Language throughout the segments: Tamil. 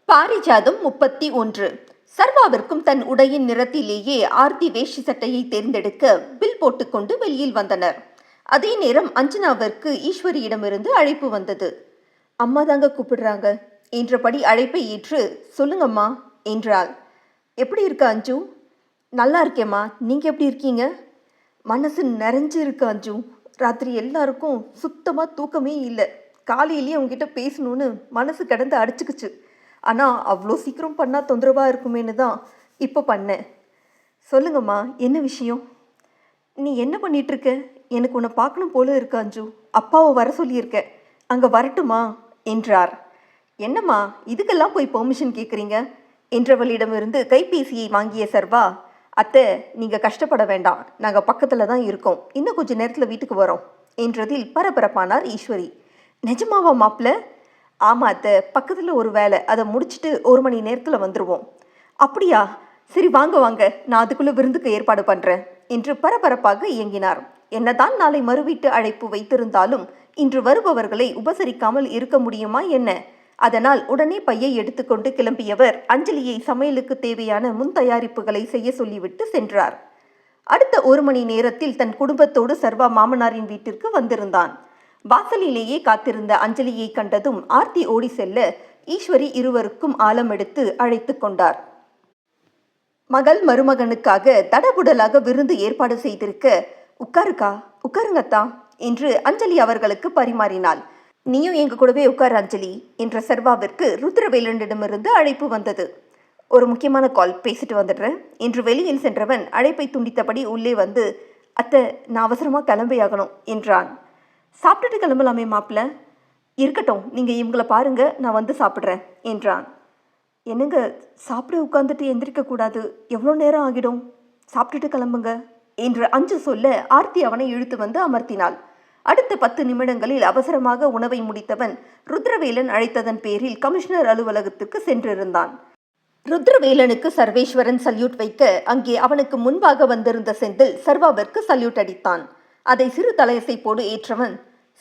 பாரிஜாதம் 31. சர்வாவிற்கும் தன் உடையின் நிறத்திலேயே ஆர்த்தி வேஷ்டி சட்டையை தேர்ந்தெடுக்க பில் போட்டுக்கொண்டு வெளியில் வந்தனர். அதே நேரம் அஞ்சனாவிற்கு ஈஸ்வரியிடமிருந்து அழைப்பு வந்தது. அம்மா தாங்க கூப்பிடுறாங்க என்றபடி அழைப்பை ஏற்று சொல்லுங்கம்மா என்றாள். எப்படி இருக்க அஞ்சு? நல்லா இருக்கேம்மா, நீங்க எப்படி இருக்கீங்க? மனசு நிறைஞ்சு இருக்கு அஞ்சு. ராத்திரி எல்லாருக்கும் சுத்தமா தூக்கமே இல்லை. காலையிலேயே உங்ககிட்ட பேசணும்னு மனசு கிடந்து அடிச்சுக்குச்சு. ஆனால் அவ்வளோ சீக்கிரம் பண்ணால் தொந்தரவாக இருக்குமேனு தான் இப்போ பண்ணேன். சொல்லுங்கம்மா, என்ன விஷயம்? நீ என்ன பண்ணிகிட்ருக்க? எனக்கு உன்னை பார்க்கணும் போல இருக்கு அஞ்சு. அப்பாவை வர சொல்லியிருக்க, அங்கே வரட்டுமா என்றார். என்னம்மா இதுக்கெல்லாம் போய் பெர்மிஷன் கேட்குறீங்க என்றவளிடமிருந்து கைபேசியை வாங்கிய சர்வா, அத்தை நீங்கள் கஷ்டப்பட வேண்டாம், நாங்கள் பக்கத்தில் தான் இருக்கோம், இன்னும் கொஞ்சம் நேரத்தில் வீட்டுக்கு வரோம் என்றதில் பரபரப்பானார் ஈஸ்வரி. நிஜமாவா மாப்பிள்ள? ஆமாம் அத்தை, பக்கத்தில் ஒரு வேலை, அதை முடிச்சுட்டு 1 மணி நேரத்தில் வந்துடுவோம். அப்படியா, சரி வாங்க வாங்க, நான் அதுக்குள்ளே விருந்துக்கு ஏற்பாடு பண்ணுறேன் என்று பரபரப்பாக இயங்கினார். என்னதான் நாளை மறுவீட்டு அழைப்பு வைத்திருந்தாலும் இன்று வருபவர்களை உபசரிக்காமல் இருக்க முடியுமா என்ன? அதனால் உடனே பையை எடுத்துக்கொண்டு கிளம்பியவர் அஞ்சலியை சமையலுக்கு தேவையான முன் தயாரிப்புகளை செய்ய சொல்லிவிட்டு சென்றார். அடுத்த 1 மணி நேரத்தில் தன் குடும்பத்தோடு சர்வா மாமனாரின் வீட்டிற்கு வந்திருந்தான். வாசலிலேயே காத்திருந்த அஞ்சலியை கண்டதும் ஆர்த்தி ஓடி செல்ல ஈஸ்வரி இருவருக்கும் ஆலம் எடுத்து அழைத்து கொண்டார். மகள் மருமகனுக்காக தடபுடலாக விருந்து ஏற்பாடு செய்திருக்க, உட்காருக்கா, உட்காருங்கத்தா என்று அஞ்சலி அவர்களுக்கு பரிமாறினாள். நீயும் எங்க கூடவே உட்கார் அஞ்சலி என்ற சர்வாவிற்கு ருத்ரவேலனிடமிருந்து அழைப்பு வந்தது. ஒரு முக்கியமான கால், பேசிட்டு வந்துடுறேன் என்று வெளியில் சென்றவன் அழைப்பை துண்டித்தபடி உள்ளே வந்து, அத்தை நான் அவசரமாக கிளம்பியாகணும் என்றான். சாப்பிட்டுட்டு கிளம்பலாமே மாப்பிள்ள? இருக்கட்டும், நீங்கள் இவங்கள பாருங்க, நான் வந்து சாப்பிட்றேன் என்றான். என்னங்க, சாப்பிட உட்காந்துட்டு எந்திரிக்கக்கூடாது, எவ்வளோ நேரம் ஆகிடும், சாப்பிட்டுட்டு கிளம்புங்க என்று அஞ்சு சொல்ல ஆர்த்தி அவனை இழுத்து வந்து அமர்த்தினாள். அடுத்த 10 நிமிடங்களில் அவசரமாக உணவை முடித்தவன் ருத்ரவேலன் அழைத்ததன் பேரில் கமிஷனர் அலுவலகத்துக்கு சென்றிருந்தான். ருத்ரவேலனுக்கு சர்வேஸ்வரன் சல்யூட் வைக்க அங்கே அவனுக்கு முன்பாக வந்திருந்த செந்தில் சர்வாவிற்கு சல்யூட் அடித்தான். அதை சிறு தலையசைப்போடு ஏற்றவன்,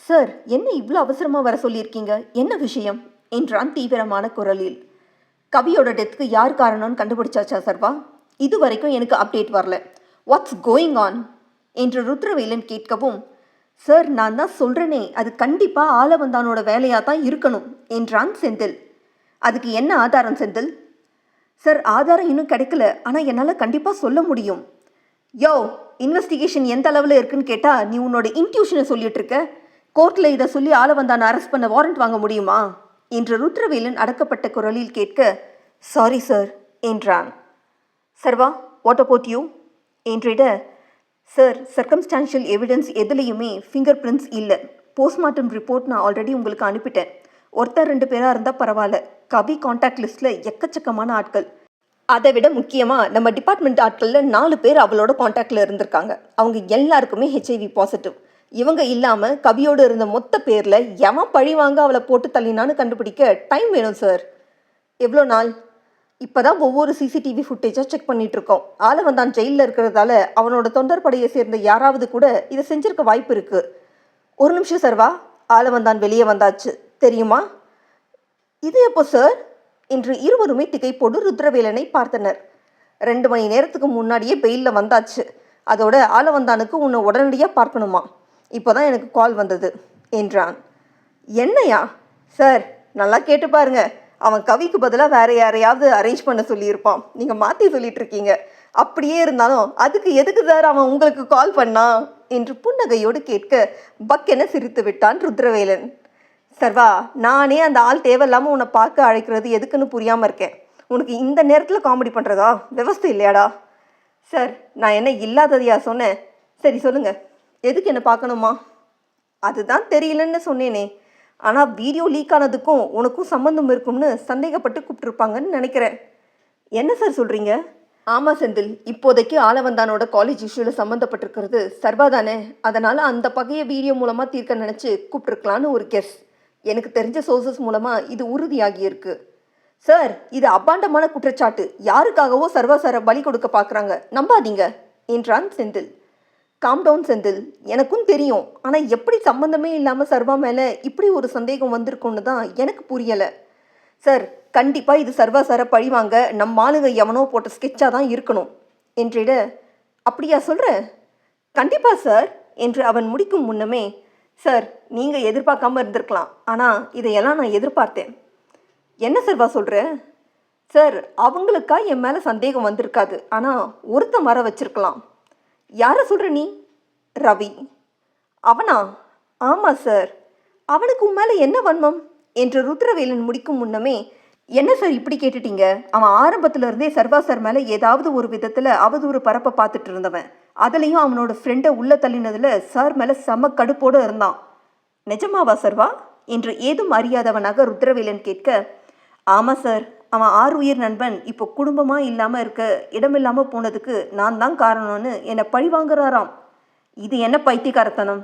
சார் என்ன இவ்வளோ அவசரமாக வர சொல்லியிருக்கீங்க, என்ன விஷயம் என்றான் தீவிரமான குரலில். கவியோட டெத்துக்கு யார் காரணம்னு கண்டுபிடிச்சாச்சா சர்வா? இதுவரைக்கும் எனக்கு அப்டேட் வரல. வாட்ஸ் கோயிங் ஆன் என்று ருத்ரவேலன் கேட்கவும், சார் நான் தான் சொல்கிறேனே, அது கண்டிப்பாக ஆலவந்தானோட வேலையாக தான் இருக்கணும் என்றான் செந்தில். அதுக்கு என்ன ஆதாரம் செந்தில்? சார் ஆதாரம் இன்னும் கிடைக்கல, ஆனால் என்னால் கண்டிப்பாக சொல்ல முடியும். யோ, இன்வெஸ்டிகேஷன் எந்த அளவில் இருக்குன்னு கேட்டால் நீ உன்னோட இன்ட்யூஷனை சொல்லிட்டு இருக்க. கோர்ட்டில் இதை சொல்லி ஆலவந்தானை அரெஸ்ட் பண்ண வாரண்ட் வாங்க முடியுமா என்று ருத்ரவேலன் அடக்கப்பட்ட குரலில் கேட்க, சாரி சார் என்றான். சர்வா, வாட் அபவுட் யூ என்றிட, சார் சர்க்கம்ஸ்டான்ஷியல் எவிடன்ஸ் எதுலேயுமே ஃபிங்கர் பிரிண்ட்ஸ் இல்லை. போஸ்ட்மார்ட்டம் ரிப்போர்ட் நான் ஆல்ரெடி உங்களுக்கு அனுப்பிட்டேன். ஒருத்தர் 2 பேராக இருந்தால் பரவாயில்ல, கவி கான்டாக்ட் லிஸ்ட்டில் எக்கச்சக்கமான ஆட்கள். அதை விட முக்கியமாக நம்ம டிபார்ட்மெண்ட் ஆட்களில் 4 பேர் அவளோட கான்டாக்டில் இருந்திருக்காங்க. அவங்க எல்லாருக்குமே HIV பாசிட்டிவ். இவங்க இல்லாமல் கவியோடு இருந்த மொத்த பேரில் எவன் பழி வாங்க அவளை போட்டு தள்ளினான்னு கண்டுபிடிக்க டைம் வேணும் சார். எவ்வளோ நாள்? இப்போ தான் ஒவ்வொரு CCTV ஃபுட்டேஜாக செக் பண்ணிகிட்ருக்கோம். ஆலவந்தான் ஜெயிலில் இருக்கிறதால அவனோட தொண்டர்படையை சேர்ந்த யாராவது கூட இதை செஞ்சிருக்க வாய்ப்பு இருக்குது. ஒரு நிமிஷம் சர்வா, ஆலவந்தான் வெளியே வந்தாச்சு தெரியுமா? இது எப்போ சார் என்று இருவருமே திகைப்போடு ருத்ரவேலனை பார்த்தனர். 2 மணி நேரத்துக்கு முன்னாடியே பெயிலில் வந்தாச்சு. அதோட ஆலவந்தானுக்கு உன்னை உடனடியாக பார்க்கணுமா, இப்போ தான் எனக்கு கால் வந்தது என்றான். என்னையா? சார் நல்லா கேட்டு பாருங்க, அவன் கவிக்கு பதிலாக வேற யாரையாவது அரேஞ்ச் பண்ண சொல்லியிருப்பான். நீங்கள் மாற்றி சொல்லிட்டு இருக்கீங்க. அப்படியே இருந்தாலும் அதுக்கு எதுக்கு சார் அவன் உங்களுக்கு கால் பண்ணா என்று புன்னகையோடு கேட்க பக்கென சிரித்து விட்டான் ருத்ரவேலன். சர்வா, நானே அந்த ஆள் தேவையில்லாமல் உன்னை பார்க்க அழைக்கிறது எதுக்குன்னு புரியாமல் இருக்கேன். உனக்கு இந்த நேரத்தில் காமெடி பண்ணுறதா விவஸ்தை இல்லையாடா? சார் நான் என்ன இல்லாததையா சொன்னேன்? சரி சொல்லுங்கள், எதுக்கு என்னை பார்க்கணுமா? அதுதான் தெரியலன்னு சொன்னேனே. ஆனால் வீடியோ லீக் ஆனதுக்கும் உனக்கும் சம்மந்தம் இருக்கும்னு சந்தேகப்பட்டு கூப்பிட்டுருப்பாங்கன்னு நினைக்கிறேன். என்ன சார் சொல்கிறீங்க? ஆமாம் செந்தில், இப்போதைக்கு ஆலவந்தானோட காலேஜ் இஷ்யூவில் சம்மந்தப்பட்டிருக்கிறது சர்வா தானே. அதனால் அந்த பகையை வீடியோ மூலமாக தீர்க்க நினச்சி கூப்பிட்டுருக்கலான்னு ஒரு கெஸ். எனக்கு தெரிஞ்ச சோர்சஸ் மூலமாக இது உறுதியாகியிருக்கு. சார் இது அபாண்டமான குற்றச்சாட்டு. யாருக்காகவோ சர்வா சாரை பலி கொடுக்க பார்க்குறாங்க, நம்பாதீங்க என்றான் செந்தில். காம் டவுன் செந்தில், எனக்கும் தெரியும். ஆனால் எப்படி சம்மந்தமே இல்லாமல் சர்வா மேலே இப்படி ஒரு சந்தேகம் வந்திருக்குன்னு தான் எனக்கு புரியலை. சார், கண்டிப்பாக இது சர்வா சாரை பழிவாங்க நம்ம ஆளுங்க எவனோ போட்ட ஸ்கெட்சாக தான் இருக்கணும் என்றிட, அப்படியா சொல்கிற? கண்டிப்பாக சார் என்று அவன் முடிக்கும் முன்னமே, சார் நீங்கள் எதிர்பார்க்காம இருந்திருக்கலாம், ஆனால் இதையெல்லாம் நான் எதிர்பார்த்தேன். என்ன சர்வா சொல்கிற? சார், அவங்களுக்கா என் மேலே சந்தேகம் வந்திருக்காது, ஆனால் ஒருத்தன் வர வச்சிருக்கலாம். யாரை சொல்கிற நீ? ரவி. அவனா? ஆமாம் சார். அவனுக்கு உன் மேலே என்ன வன்மம் என்று ருத்ரவேலன் முடிக்கும் முன்னமே, என்ன சார் இப்படி கேட்டுட்டீங்க? அவன் ஆரம்பத்திலிருந்தே சர்வா சார் மேலே ஏதாவது ஒரு விதத்தில் அவதூறு பரப்ப பார்த்துட்டு இருந்தவன். அதுலேயும் அவனோட ஃப்ரெண்டை உள்ளே தள்ளினதில் சார் மேலே செம கடுப்போடு இருந்தான். நிஜமாவா சர்வா என்று ஏதும் அறியாதவனாக ருத்ரவேலன் கேட்க, ஆமாம் சார், அவன் 6 உயிர் நண்பன் இப்போ குடும்பமாக இல்லாமல் இருக்க இடமில்லாமல் போனதுக்கு நான் தான் காரணம்னு என்னை பழி வாங்குறாராம். இது என்ன பைத்தியக்காரத்தனம்?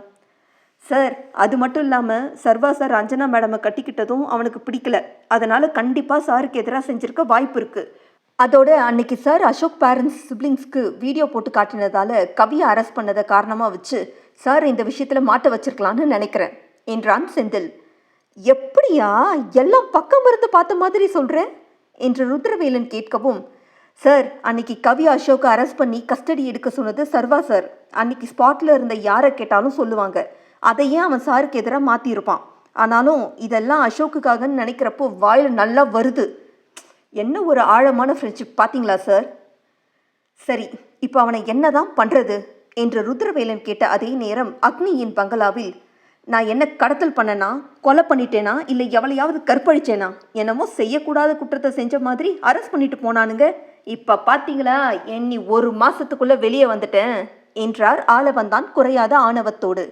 சார், அது மட்டும் இல்லாமல் சர்வா சார் அஞ்சனா மேடமை கட்டிக்கிட்டதும் அவனுக்கு பிடிக்கல. அதனால் கண்டிப்பாக சாருக்கு எதிராக செஞ்சுருக்க வாய்ப்பு இருக்குது. அதோட அன்னைக்கு சார் அசோக் பேரண்ட்ஸ் சிப்ளிங்ஸ்க்கு வீடியோ போட்டு காட்டினதால கவியை அரெஸ்ட் பண்ணதை காரணமாக வச்சு சார் இந்த விஷயத்தில் மாட்ட வச்சிருக்கலான்னு நினைக்கிறேன் என்றான் செந்தில். எப்படியா எல்லாம் பக்கம் இருந்து பார்த்த மாதிரி சொல்கிறேன் என்று ருத்ரவேலன் கேட்கவும், சார், அன்னைக்கு கவி அசோக்கை அரெஸ்ட் பண்ணி கஸ்டடி எடுக்க சொன்னது சர்வா சார். அன்னைக்கு ஸ்பாட்டில் இருந்த யாரை கேட்டாலும் சொல்லுவாங்க. அதையே அவன் சாருக்கு எதிராக மாற்றியிருப்பான். ஆனாலும் இதெல்லாம் அசோக்குக்காகன்னு நினைக்கிறப்போ வாயில் நல்லா வருது. என்ன ஒரு ஆழமான ஃப்ரெண்ட்ஷிப் பார்த்தீங்களா சார்? சரி, இப்போ அவனை என்ன தான் பண்ணுறது என்று ருத்ரவேலன் கேட்ட அதே நேரம் அக்னியின் பங்களாவில், நான் என்ன கடத்தல் பண்ணனா, கொலை பண்ணிட்டேனா, இல்லை எவளையாவது கற்பழிச்சேனா, என்னமோ செய்யக்கூடாத குற்றத்தை செஞ்ச மாதிரி அரெஸ்ட் பண்ணிட்டு போனானுங்க. இப்போ பார்த்தீங்களா, எண்ணி 1 மாதத்துக்குள்ளே வெளியே வந்துட்டேன் என்றார் ஆளவந்தான் குறையாத ஆணவத்தோடு.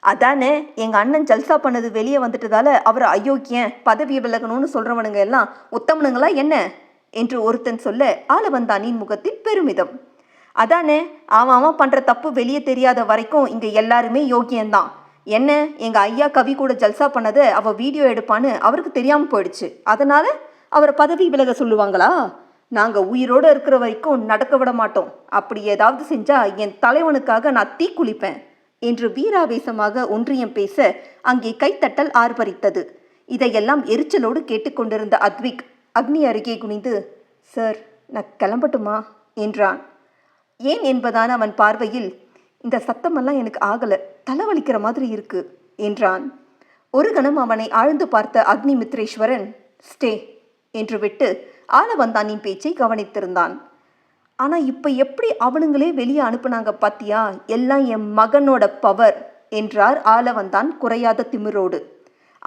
அதானே, எங்கள் அண்ணன் ஜல்சா பண்ணது வெளியே வந்துட்டதால அவர் அயோக்கியன், பதவி விலகணும்னு சொல்கிறவனுங்க எல்லாம் உத்தமனுங்களா என்ன என்று ஒருத்தன் சொல்ல ஆளவந்தானின் முகத்தில் பெருமிதம். அதானே, அவன் பண்ணுற தப்பு வெளியே தெரியாத வரைக்கும் இங்கே எல்லாருமே யோக்கியந்தான். என்ன, எங்கள் ஐயா கவி கூட ஜல்சா பண்ணதை அவள் வீடியோ எடுப்பான்னு அவருக்கு தெரியாமல் போயிடுச்சு. அதனால் அவரை பதவி விலக சொல்லுவாங்களா? நாங்கள் உயிரோடு இருக்கிற வரைக்கும் நடக்க விட மாட்டோம். அப்படி ஏதாவது செஞ்சால் என் தலைவனுக்காக நான் தீக்குளிப்பேன் என்று வீராவேசமாக ஒன்றியம் பேச அங்கே கைத்தட்டல் ஆர்ப்பரித்தது. இதையெல்லாம் எரிச்சலோடு கேட்டுக்கொண்டிருந்த அத்விக் அக்னி அருகே குனிந்து, சார், நான் கிளம்பட்டுமா என்றான். ஏன் என்பதான அவன் பார்வையில், இந்த சத்தமெல்லாம் எனக்கு ஆகலை, தலைவலிக்கிற மாதிரி இருக்கு என்றான். ஒரு கணம் அவனை ஆழ்ந்து பார்த்த அக்னி மித்ரேஸ்வரன் ஸ்டே என்று விட்டு ஆளவந்தானின் பேச்சை கவனித்திருந்தான். ஆனால் இப்போ எப்படி அவனுங்களே வெளியே அனுப்புனாங்க பாத்தியா, எல்லாம் என் மகனோட பவர் என்றார் ஆளவந்தான் குறையாத திமிரோடு.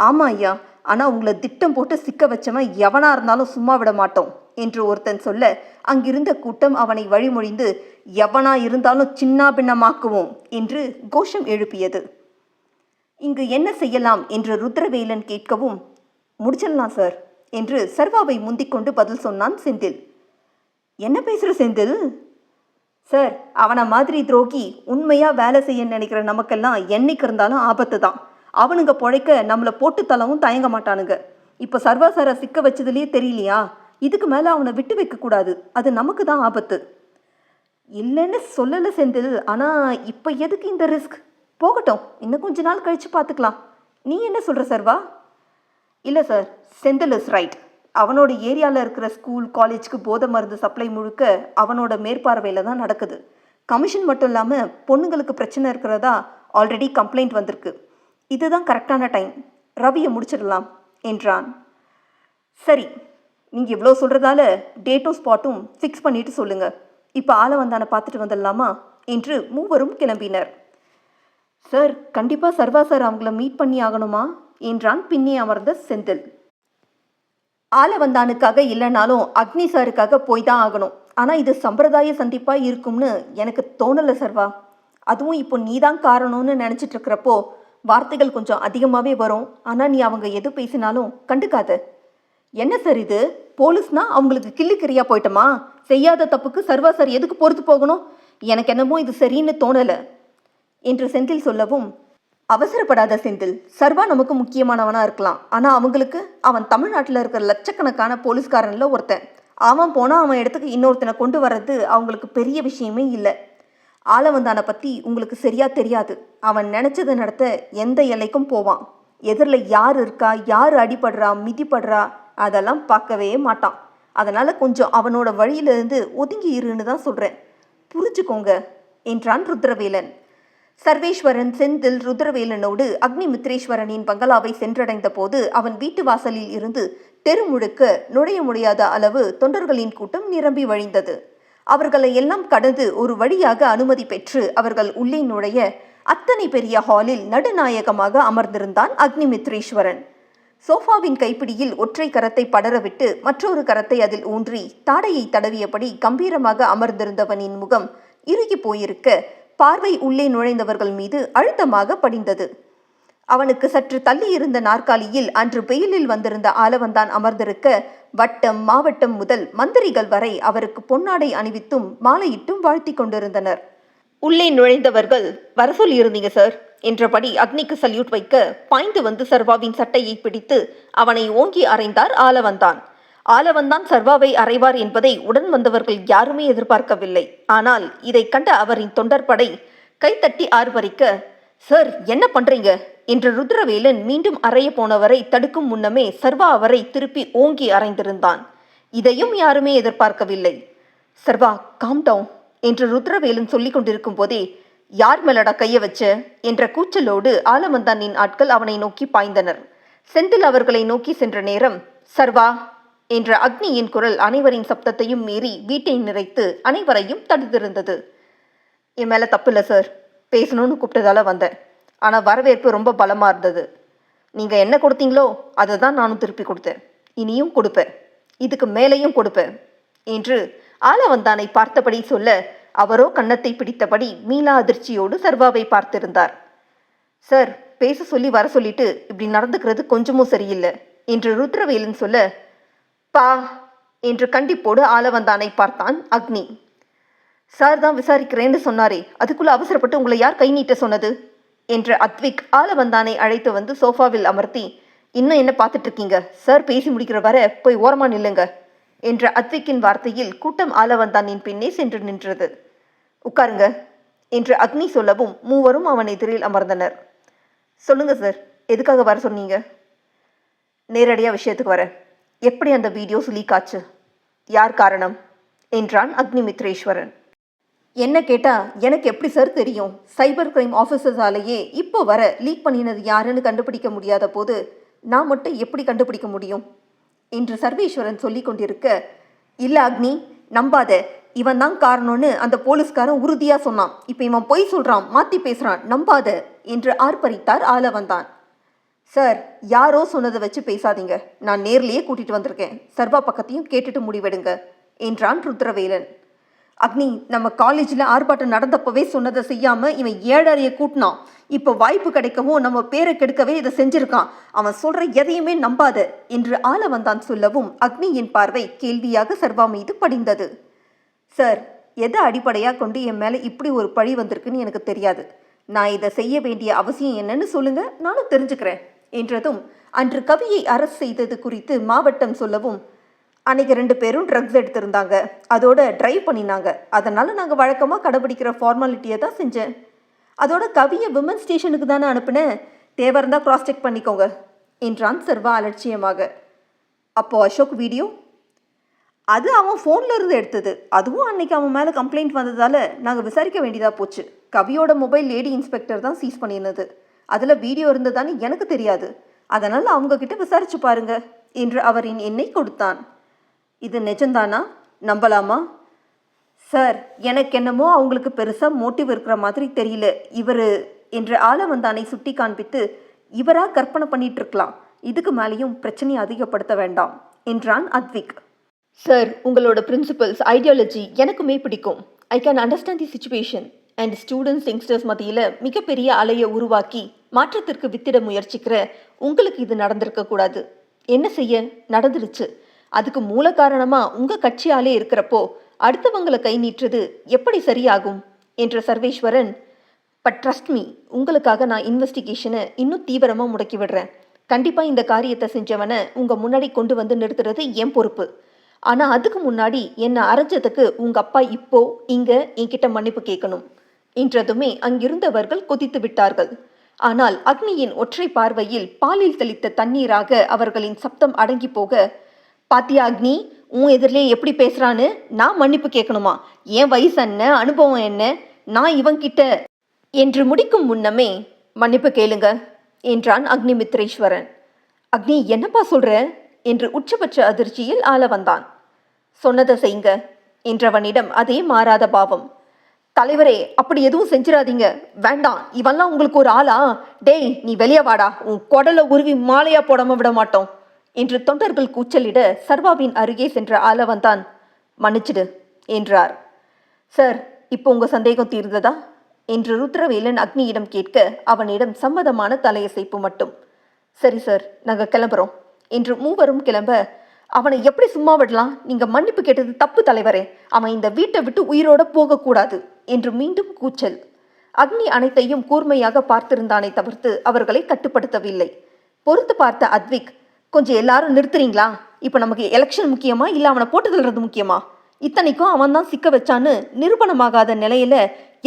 ஆமா ஐயா, ஆனால் உங்களை திட்டம் போட்டு சிக்க வச்சவன் எவனா இருந்தாலும் சும்மா விட மாட்டோம் என்று ஒருத்தன் சொல்ல அங்கிருந்த கூட்டம் அவனை வழிமொழிந்து எவனா இருந்தாலும் சின்ன பின்னமாக்குவோம் என்று கோஷம் எழுப்பியது. இங்கு என்ன செய்யலாம் என்று ருத்ரவேலன் கேட்கவும், முடிச்சிடலாம் சார் என்று சர்வாவை முந்திக்கொண்டு பதில் சொன்னான் செந்தில். என்ன பேசுகிற செந்தில்? சார், அவனை மாதிரி துரோகி உண்மையாக வேலை செய்ய நினைக்கிற நமக்கெல்லாம் என்னைக்கு இருந்தாலும் ஆபத்து தான். அவனுங்க பொழைக்க நம்மளை போட்டு தளவும் தயங்க மாட்டானுங்க. இப்போ சர்வா சாரை சிக்க வச்சதுலேயே தெரியலையா, இதுக்கு மேலே அவனை விட்டு வைக்கக்கூடாது, அது நமக்கு தான் ஆபத்து. இல்லைன்னு சொல்லலை செந்தில், ஆனால் இப்போ எதுக்கு இந்த ரிஸ்க்? போகட்டும், இன்னும் கொஞ்ச நாள் கழித்து பார்த்துக்கலாம். நீ என்ன சொல்கிற சர்வா? இல்லை சார், செந்தில் இஸ் ரைட். அவனோட ஏரியாவில் இருக்கிற ஸ்கூல் காலேஜ்க்கு போதை மருந்து சப்ளை முழுக்க அவனோட மேற்பார்வையில் தான் நடக்குது. கமிஷன் மட்டும் இல்லாமல் பொண்ணுங்களுக்கு பிரச்சனை இருக்கிறதா ஆல்ரெடி கம்ப்ளைண்ட் வந்திருக்கு. இதுதான் கரெக்டான டைம், ரவியை முடிச்சிடலாம் என்றான். சரி, நீங்கள் இவ்வளோ சொல்கிறதால டேட்டும் ஸ்பாட்டும் ஃபிக்ஸ் பண்ணிட்டு சொல்லுங்கள். இப்போ ஆளவந்தானை பார்த்துட்டு வந்துடலாமா என்று மூவரும் கிளம்பினர். சார், கண்டிப்பாக சர்வா சார் அவங்கள மீட் பண்ணி ஆகணுமா என்றான் பின்னே அமர்ந்த செந்தில். ஆளவந்தானுக்காக இல்லைனாலும் அக்னி சாருக்காக போய் தான் ஆகணும். ஆனால் இது சம்பிரதாய சந்திப்பாக இருக்கும்னு எனக்கு தோணலை சர்வா. அதுவும் இப்போ நீ தான் காரணம்னு நினச்சிட்டு இருக்கிறப்போ வார்த்தைகள் கொஞ்சம் அதிகமாகவே வரும். ஆனால் நீ அவங்க எது பேசினாலும் கண்டுக்காத. என்ன சார் இது, போலீஸ்னா அவங்களுக்கு கிள்ளுக்கிறியா போயிட்டோமா? செய்யாத தப்புக்கு சர்வா சார் எதுக்கு பொறுத்து போகணும்? எனக்கு என்னமோ இது சரின்னு தோணலை என்று செந்தில் சொல்லவும், அவசரப்படாத செந்தில், சர்வா நமக்கு முக்கியமானவனாக இருக்கலாம். ஆனால் அவங்களுக்கு அவன் தமிழ்நாட்டில் இருக்கிற லட்சக்கணக்கான போலீஸ்காரனில் ஒருத்தன். அவன் போனால் அவன் இடத்துக்கு இன்னொருத்தனை கொண்டு வர்றது அவங்களுக்கு பெரிய விஷயமே இல்லை. ஆளவந்தானை பற்றி உங்களுக்கு சரியாக தெரியாது. அவன் நினச்சதை நடத்த எந்த எல்லைக்கும் போவான். எதிரில் யார் இருக்கா, யார் அடிபடுறா மிதிப்படுறா அதெல்லாம் பார்க்கவே மாட்டான். அதனால கொஞ்சம் அவனோட வழியிலிருந்து ஒதுங்கி இருன்னு தான் சொல்றேன். புரிஞ்சுக்கோங்க என்றான் ருத்ரவேலன். சர்வேஸ்வரன் செந்தில் ருத்ரவேலனோடு அக்னிமித்ரேஸ்வரனின் பங்களாவை சென்றடைந்த போது அவன் வீட்டு வாசலில் இருந்து தெரு முழுக்க நுழைய முடியாத அளவு தொண்டர்களின் கூட்டம் நிரம்பி வழிந்தது. அவர்களை எல்லாம் கடந்து ஒரு வழியாக அனுமதி பெற்று அவர்கள் உள்ளே நுழைய அத்தனை பெரிய ஹாலில் நடுநாயகமாக அமர்ந்திருந்தான் அக்னிமித்ரேஸ்வரன். சோஃபாவின் கைப்பிடியில் ஒற்றை கரத்தை படரவிட்டு மற்றொரு கரத்தை அதில் ஊன்றி தாடையை தடவியபடி கம்பீரமாக அமர்ந்திருந்தவனின் முகம் இறுகி போயிருக்க பார்வை உள்ளே நுழைந்தவர்கள் மீது அழுத்தமாக படிந்தது. அவனுக்கு சற்று தள்ளி இருந்த நாற்காலியில் அன்று வெயிலில் வந்திருந்த ஆலவந்தான் அமர்ந்திருக்க வட்டம் மாவட்டம் முதல் மந்திரிகள் வரை அவருக்கு பொன்னாடை அணிவித்தும் மாலையிட்டும் வாழ்த்தி கொண்டிருந்தனர். உள்ளே நுழைந்தவர்கள் வர சொல்லி இருந்தீங்க சார் என்றபடி அக்னிக்கு சல்யூட் வைக்க பாய்ந்து வந்து சர்வாவின் சட்டையை பிடித்து அவனை ஓங்கி அறைந்தார் ஆலவந்தான். ஆலவந்தான் சர்வாவை அறைவார் என்பதை உடன் வந்தவர்கள் யாருமே எதிர்பார்க்கவில்லை. ஆனால் இதை கண்ட அவரின் தொண்டர்படை கைத்தட்டி ஆர்ப்பரிக்க, சார் என்ன பண்றீங்க என்ற ருத்ரவேலன் மீண்டும் அறைய போனவரை தடுக்கும் முன்னமே சர்வா அவரை திருப்பி ஓங்கி அறைந்திருந்தான். இதையும் யாருமே எதிர்பார்க்கவில்லை. சர்வா காம் டவுன் என்று ருத்ரவேலன் சொல்லிக் கொண்டிருக்கும் போதே, யார் மேலடா கைய வச்ச என்ற கூச்சலோடு ஆலவந்தானின் ஆட்கள் அவனை நோக்கி பாய்ந்தனர். செந்தில் அவர்களை நோக்கி சென்ற நேரம், சர்வா என்ற அக்னியின் குரல் அனைவரின் சப்தத்தையும் மீறி வீட்டை நிறைத்து அனைவரையும் தடுத்திருந்தது. என் மேல தப்பு இல்லை சார், பேசணும்னு கூப்பிட்டதால வந்தேன். ஆனால் வரவேற்பு ரொம்ப பலமாக இருந்தது. நீங்கள் என்ன கொடுத்தீங்களோ அதை தான் நானும் திருப்பி கொடுத்தேன். இனியும் கொடுப்பேன், இதுக்கு மேலேயும் கொடுப்பேன் என்று ஆலவந்தானை பார்த்தபடி சொல்ல, அவரோ கன்னத்தை பிடித்தபடி மீளா அதிர்ச்சியோடு சர்வாவை பார்த்திருந்தார். சார், பேச சொல்லி வர சொல்லிட்டு இப்படி நடந்துக்கிறது கொஞ்சமும் சரியில்லை என்று ருத்ரவேலன் சொல்ல, பா என்று கண்டிப்போடு ஆலவந்தானை பார்த்தான் அக்னி. சார் தான் விசாரிக்கிறேன்னு சொன்னாரே, அதுக்குள்ள அவசரப்பட்டு உங்களை யார் கை நீட்ட சொன்னது என்ற அத்விக் ஆலவந்தானை அழைத்து வந்து சோஃபாவில் அமர்த்தி, இன்னும் என்ன பார்த்துட்டு இருக்கீங்க சார், பேசி முடிக்கிற வர போய் ஓரமா நில்லுங்க என்ற அத்விக்கின் வார்த்தையில் கூட்டம் ஆலவந்தானின் பின்னே சென்று நின்றது. உட்காருங்க என்று அக்னி சொல்லவும் மூவரும் அவன் எதிரில் அமர்ந்தனர். சொல்லுங்க சார், எதுக்காக வர சொன்னீங்க? நேரடியாக விஷயத்துக்கு வர. எப்படி அந்த வீடியோஸ் லீக் ஆச்சு, யார் காரணம் என்றான் அக்னிமித்ரேஸ்வரன். என்ன கேட்டா எனக்கு எப்படி சார் தெரியும்? சைபர் கிரைம் ஆஃபீஸர்ஸாலேயே இப்போ வர லீக் பண்ணினது யாருன்னு கண்டுபிடிக்க முடியாத போது நான் மட்டும் எப்படி கண்டுபிடிக்க முடியும் என்று சர்வேஸ்வரன் சொல்லி கொண்டிருக்க, இல்லை அக்னி நம்பாத, இவன் தான் காரணம்னு அந்த போலீஸ்காரன் உறுதியாக சொன்னான். இப்போ இவன் பொய் சொல்கிறான், மாற்றி பேசுகிறான், நம்பாத என்று ஆர்ப்பரித்தார் ஆலவந்தான். சார், யாரோ சொன்னதை வச்சு பேசாதீங்க, நான் நேர்லேயே கூட்டிகிட்டு வந்திருக்கேன், சர்வா பக்கத்தையும் கேட்டுட்டு முடிவெடுங்க என்றான் ருத்ரவேலன். அக்னி, நம்ம காலேஜில் ஆர்ப்பாட்டம் நடந்தப்பவே சொன்னதை செய்யாமல் இவன் 7:30 கூட்டினான். இப்போ வாய்ப்பு கிடைக்கவும் நம்ம பேரை கெடுக்கவே இதை செஞ்சிருக்கான். அவன் சொல்கிற எதையுமே நம்பாத என்று ஆலவந்தான் சொல்லவும் அக்னியின் பார்வை கேள்வியாக சர்வா மீது படிந்தது. சார், எதை அடிப்படையாக கொண்டு என் மேலே இப்படி ஒரு பழி வந்திருக்குன்னு எனக்கு தெரியாது. நான் இதை செய்ய வேண்டிய அவசியம் என்னன்னு சொல்லுங்க, நானும் தெரிஞ்சுக்கிறேன் என்றதும் அன்று கவியை அரசு செய்தது குறித்து மாவட்டம் சொல்லவும், அன்றைக்கி 2 பேரும் ட்ரக்ஸ் எடுத்திருந்தாங்க, அதோட ட்ரைவ் பண்ணினாங்க. அதனால் நாங்கள் வழக்கமாக கடைபிடிக்கிற ஃபார்மாலிட்டியை தான் செஞ்சேன். அதோட கவியை விமன் ஸ்டேஷனுக்கு தானே அனுப்புனேன், தேவை இருந்தால் க்ராஸ் செக் பண்ணிக்கோங்க என்றான் சர்வா அலட்சியமாக. அப்போது அசோக் வீடியோ? அது அவன் ஃபோனில் இருந்து எடுத்தது. அதுவும் அன்னைக்கு அவன் மேலே கம்ப்ளைண்ட் வந்ததால் நாங்கள் விசாரிக்க வேண்டியதாக போச்சு. கவியோட மொபைல் லேடி இன்ஸ்பெக்டர் தான் சீஸ் பண்ணியிருந்தது. அதில் வீடியோ இருந்ததான்னு எனக்கு தெரியாது. அதனால் அவங்கக்கிட்ட விசாரிச்சு பாருங்க என்று அவரின் எண்ணை கொடுத்தான். இது நிஜம்தானா, நம்பலாமா? சார், எனக்கு என்னமோ அவங்களுக்கு பெருசாக மோட்டிவ் இருக்கிற மாதிரி தெரியல. இவர் என்று ஆலவந்தானை சுட்டி காண்பித்து, இவராக கற்பனை பண்ணிட்டு இருக்கலாம், இதுக்கு மேலேயும் பிரச்சனையை அதிகப்படுத்த வேண்டாம் என்றான் அத்விக். சார், உங்களோட பிரின்சிபல்ஸ் ஐடியாலஜி எனக்குமே பிடிக்கும். I can understand the situation and students youngsters மத்தியில் மிகப்பெரிய அலையை உருவாக்கி மாற்றத்திற்கு வித்திட முயற்சிக்கிற உங்களுக்கு இது நடந்திருக்கக்கூடாது. என்ன செய்ய, நடந்துருச்சு. அதுக்கு மூல காரணமாக உங்கள் கட்சியாலே இருக்கிறப்போ அடுத்தவங்களை கை நீட்டுறது எப்படி சரியாகும் என்ற சர்வேஸ்வரன், பட் ட்ரஸ்ட் மீ, உங்களுக்காக நான் இன்வெஸ்டிகேஷனை இன்னும் தீவிரமாக முடக்கி விடுறேன். கண்டிப்பாக இந்த காரியத்தை செஞ்சவனை உங்கள் முன்னாடி கொண்டு வந்து நிறுத்துறது என் பொறுப்பு. ஆனால் அதுக்கு முன்னாடி என்னை அரைஞ்சதுக்கு உங்கள் அப்பா இப்போ இங்கே என்கிட்ட மன்னிப்பு கேட்கணும் என்றதுமே அங்கிருந்தவர்கள் கொதித்து விட்டார்கள். ஆனால் அக்னியின் ஒற்றை பார்வையில் பாலில் தெளித்த தண்ணீராக அவர்களின் சப்தம் அடங்கி போக, பாத்தியா அக்னி, உன் எதிரிலே எப்படி பேசுறான்னு? நான் மன்னிப்பு கேட்கணுமா? என் வயசு என்ன, அனுபவம் என்ன, நான் இவன்கிட்ட என்று முடிக்கும் முன்னமே மன்னிப்பு கேளுங்க என்றான் அக்னிமித்ரேஸ்வரன். அக்னி, என்னப்பா சொல்ற என்று உச்சபட்ச அதிர்ச்சியில் ஆள வந்தான். சொன்னதை செய்யுங்க என்றவனிடம் அதே மாறாத பாவம். தலைவரே, அப்படி எதுவும் செஞ்சிடாதீங்க, வேண்டாம், இவெல்லாம் உங்களுக்கு ஒரு ஆளா? டேய், நீ வெளியே வாடா, உன் கொடலை உருவி மாலையா போடாம விட மாட்டோம் என்று தொண்டர்கள் கூச்சலிட சர்வாவின் அருகே சென்ற ஆளவன்தான் மன்னிச்சிடு என்றார். சார், இப்போ உங்க சந்தேகம் தீர்ந்ததா என்று ருத்ரவேலன் அக்னியிடம் கேட்க அவனிடம் சம்மதமான தலையசைப்பு மட்டும். சரி சார், நாங்கள் கிளம்புறோம் என்று மூவரும் கிளம்ப, அவனை எப்படி சும்மா விடலாம்? நீங்க மன்னிப்பு கேட்டது தப்பு தலைவரே, அவன் இந்த வீட்டை விட்டு உயிரோட போகக்கூடாது என்று மீண்டும் கூச்சல். அக்னி அனைத்தையும் கூர்மையாக பார்த்திருந்தானே தவிர்த்து அவர்களை கட்டுப்படுத்தவில்லை. பொறுத்து பார்த்த அத்விக், கொஞ்சம் எல்லாரும் நிறுத்துறீங்களா? இப்போ நமக்கு எலெக்ஷன் முக்கியமா இல்லை அவனை போட்டு தள்ளுறது முக்கியமா? இத்தனைக்கும் அவன் தான் சிக்க வச்சான்னு நிரூபணமாகாத நிலையில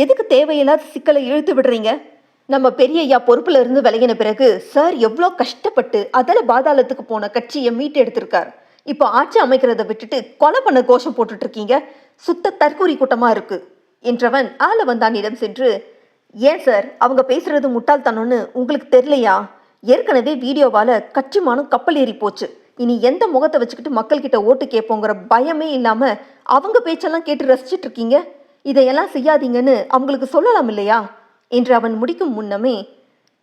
எதுக்கு தேவையில்லாத சிக்கலை இழுத்து விடுறீங்க? நம்ம பெரிய ஐயா பொறுப்புல இருந்து விலகின பிறகு சார் எவ்வளோ கஷ்டப்பட்டு அதில் பாதாளத்துக்கு போன கட்சியை மீட்டு எடுத்திருக்கார். இப்போ ஆட்சி அமைக்கிறத விட்டுட்டு கொலை பண்ண கோஷம் போட்டுட்டு இருக்கீங்க. சுத்த தற்கூரி கூட்டமா இருக்கு என்றவன் ஆளவந்தானிடம் சென்று, ஏன் சார் அவங்க பேசுறது முட்டாள்தனம்னு உங்களுக்கு தெரியலையா? ஏற்கனவே வீடியோவால கட்சிமானம் கப்பல் ஏறி போச்சு. இனி எந்த முகத்தை வச்சுக்கிட்டு மக்கள்கிட்ட ஓட்டு கேட்போங்கிற பயமே இல்லாம அவங்க பேச்செல்லாம் கேட்டு ரசிச்சுட்டு இருக்கீங்க. இதையெல்லாம் செய்யாதீங்கன்னு அவங்களுக்கு சொல்லலாம் இல்லையா என்று அவன் முடிக்கும் முன்னமே,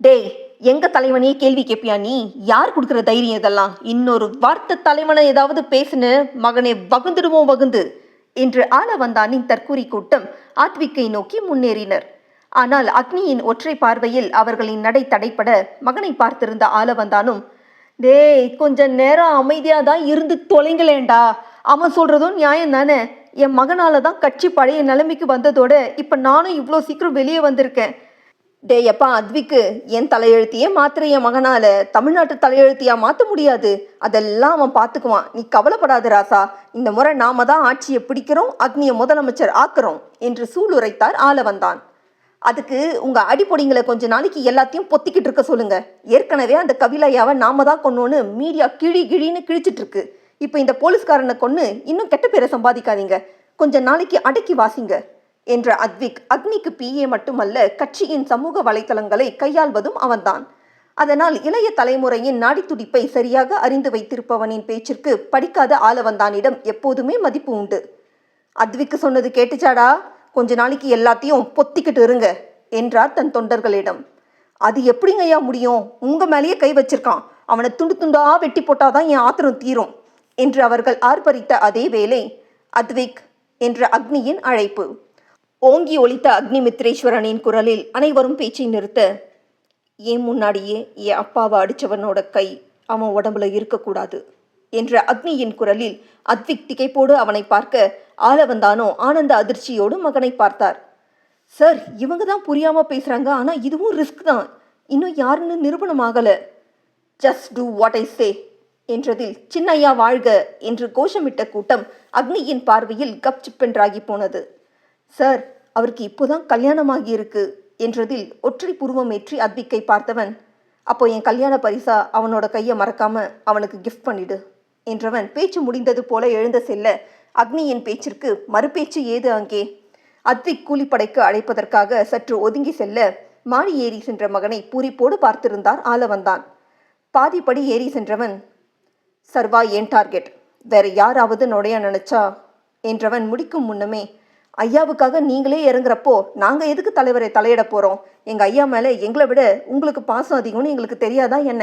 டேய், எங்க தலைவனையே கேள்வி கேட்பியா நீ? யார் கொடுக்குற தைரியம் இதெல்லாம்? இன்னொரு வார்த்தை தலைவனை ஏதாவது பேசுன மகனே வகுந்துடுவோம் வகுந்து என்று ஆளவந்தானின் தற்கூரி கூட்டம் ஆத்விக்கை நோக்கி முன்னேறினர். ஆனால் அக்னியின் ஒற்றை பார்வையில் அவர்களின் நடை தடைப்பட மகனை பார்த்திருந்த ஆளவந்தானும், டேய், கொஞ்ச நேரம் அமைதியா தான் இருந்து தொலைங்களேண்டா, அவன் சொல்றதும் நியாயம் தானே. என் மகனால தான் கட்சி பழைய நிலைமைக்கு வந்ததோட இப்ப நானும் இவ்வளோ சீக்கிரம் வெளியே வந்திருக்கேன். டேயப்பா அத்விக்கு, என் தலையெழுத்தையே மாத்திர என் மகனால தமிழ்நாட்டு தலையெழுத்தியா மாற்ற முடியாது. அதெல்லாம் அவன் பார்த்துக்குவான், நீ கவலைப்படாத ராசா. இந்த முறை நாம தான் ஆட்சியை பிடிக்கிறோம், அக்னியை முதலமைச்சர் ஆக்குறோம் என்று சூளுரைத்தார் ஆளவந்தான். அதுக்கு உங்க அடிப்பொடிங்களை கொஞ்ச நாளைக்கு எல்லாத்தையும் பொத்திக்கிட்டு இருக்க சொல்லுங்க. ஏற்கனவே அந்த கபிலையாவை நாம தான் கொன்னோன்னு மீடியா கிழின்னு கிழிச்சிட்டு இருக்கு. இப்போ இந்த போலீஸ்காரனை கொன்னு இன்னும் கெட்ட பேரை சம்பாதிக்காதீங்க, கொஞ்ச நாளைக்கு அடக்கி வாசிங்க என்ற அத்விக் அக்னிக்கு பிஏ மட்டுமல்ல, கட்சியின் சமூக வலைத்தளங்களை கையாள்வதும் அவன்தான். அதனால் இளைய தலைமுறையின் நாடி துடிப்பை சரியாக அறிந்து வைத்திருப்பவனின் பேச்சிற்கு படிக்காத ஆளவந்தானிடம் எப்போதுமே மதிப்பு உண்டு. அத்விக்கு சொன்னது கேட்டுச்சாடா? கொஞ்ச நாளைக்கு எல்லாத்தையும் பொத்திக்கிட்டு இருங்க என்றார் தன் தொண்டர்களிடம். அது எப்படிங்கய்யா முடியும்? உங்க மேலேயே கை வச்சிருக்கான், அவனை துண்டு துண்டா வெட்டி போட்டாதான் என் ஆத்திரம் தீரும் என்று அவர்கள் ஆர்ப்பரித்த அதே வேளை அத்விக் என்ற அக்னியின் அழைப்பு. ஓங்கி ஒலித்த அக்னிமித்ரேஸ்வரனின் குரலில் அனைவரும் பேச்சை நிறுத்த, ஏன் முன்னாடியே என் அப்பாவை அடித்தவனோட கை அவன் உடம்புல இருக்கக்கூடாது என்ற அக்னியின் குரலில் அத்விக் திகைப்போடு அவனை பார்க்க, ஆளவந்தானோ ஆனந்த அதிர்ச்சியோடு மகனை பார்த்தார். சார், இவங்க தான் புரியாம பேசுறாங்க, ஆனா இதுவும் ரிஸ்க் தான், இன்னும் யாருன்னு நிரூபணமாகல. ஜஸ்ட் டூ வாட் ஐ சே என்றதில் சின்னையா வாழ்க என்று கோஷமிட்ட கூட்டம் அக்னியின் பார்வையில் கப்சிப்பென்றாகி போனது. சார், அவருக்கு இப்போதான் கல்யாணமாகி இருக்கு என்றதில் ஒற்றை புருவமேற்றி அத்விக்கை பார்த்தவன், அப்போ என் கல்யாண பரிசா அவனோட கையை மறக்காம அவனுக்கு கிஃப்ட் பண்ணிடு என்றவன் பேச்சு முடிந்தது போல எழுந்த செல்ல, அக்னியின் பேச்சிற்கு மறுபேச்சு ஏது அங்கே? அத்விக் கூலிப்படைக்கு அழைப்பதற்காக சற்று ஒதுங்கி செல்ல, மாடி ஏறி சென்ற மகனை பூரிப்போடு பார்த்திருந்தார் ஆளவந்தான். பாதிப்படி ஏறி சென்றவன், சர்வா ஏன் டார்கெட், வேற யாராவது நுழைய நினைச்சா என்றவன் முடிக்கும் முன்னமே, ஐயாவுக்காக நீங்களே இறங்குறப்போ நாங்கள் எதுக்கு தலைவரை தலையிட போகிறோம்? எங்கள் ஐயா மேலே எங்களை விட உங்களுக்கு பாசம் அதிகம்னு எங்களுக்கு தெரியாதா என்ன?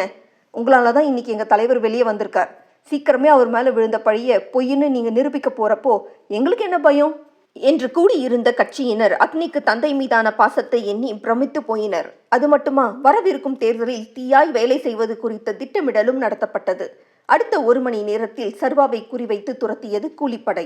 உங்களால் தான் இன்னைக்கு எங்கள் தலைவர் வெளியே வந்திருக்கார். சீக்கிரமே அவர் மேலே விழுந்த பழிய பொய்ன்னு நீங்கள் நிரூபிக்க போகிறப்போ எங்களுக்கு என்ன பயம் என்று கூடியிருந்த கட்சியினர் அக்னிக்கு தந்தை மீதான பாசத்தை எண்ணி பிரமித்து போயினர். அது மட்டுமா, வரவிருக்கும் தேர்தலில் தீயாய் வேலை செய்வது குறித்த திட்டமிடலும் நடத்தப்பட்டது. அடுத்த 1 மணி நேரத்தில் சர்வாவை குறிவைத்து துரத்தியது கூலிப்படை.